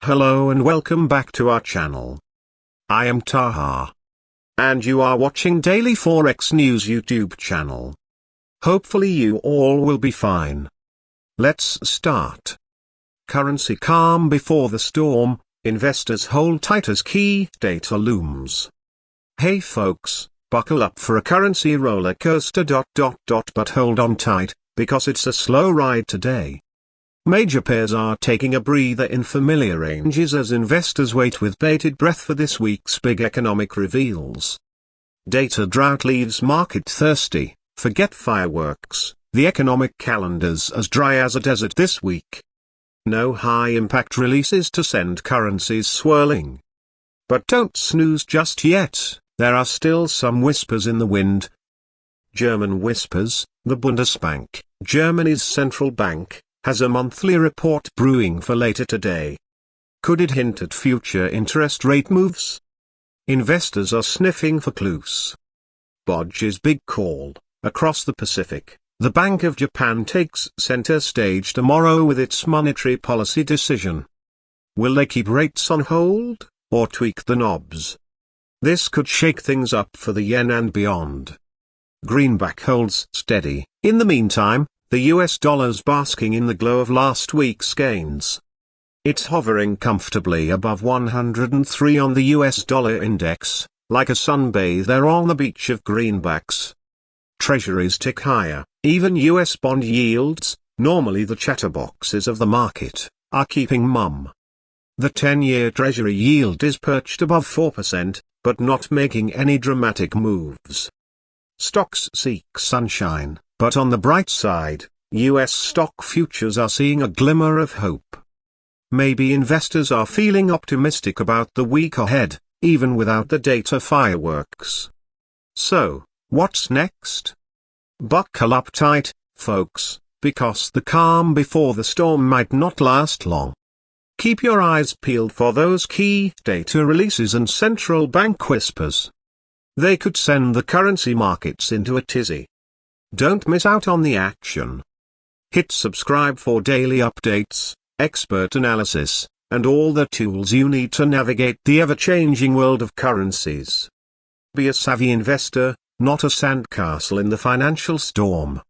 Hello and welcome back to our channel. I am Taha. And you are watching Daily Forex News YouTube channel. Hopefully you all will be fine. Let's start. Currency calm before the storm, investors hold tight as key data looms. Hey folks, buckle up for a currency roller coaster. But hold on tight, because it's a slow ride today. Major pairs are taking a breather in familiar ranges as investors wait with bated breath for this week's big economic reveals. Data drought leaves market thirsty, forget fireworks, the economic calendar's as dry as a desert this week. No high-impact releases to send currencies swirling. But don't snooze just yet, there are still some whispers in the wind. German whispers, the Bundesbank, Germany's central bank, has a monthly report brewing for later today. Could it hint at future interest rate moves? Investors are sniffing for clues. Bodge's big call. Across the Pacific, the Bank of Japan takes center stage tomorrow with its monetary policy decision. Will they keep rates on hold, or tweak the knobs? This could shake things up for the yen and beyond. Greenback holds steady. In the meantime, the US dollar's basking in the glow of last week's gains. It's hovering comfortably above 103 on the US dollar index, like a sunbather on the beach of greenbacks. Treasuries tick higher, even US bond yields, normally the chatterboxes of the market, are keeping mum. The 10-year Treasury yield is perched above 4%, but not making any dramatic moves. Stocks seek sunshine. But on the bright side, US stock futures are seeing a glimmer of hope. Maybe investors are feeling optimistic about the week ahead, even without the data fireworks. So, what's next? Buckle up tight, folks, because the calm before the storm might not last long. Keep your eyes peeled for those key data releases and central bank whispers. They could send the currency markets into a tizzy. Don't miss out on the action. Hit subscribe for daily updates, expert analysis, and all the tools you need to navigate the ever-changing world of currencies. Be a savvy investor, not a sandcastle in the financial storm.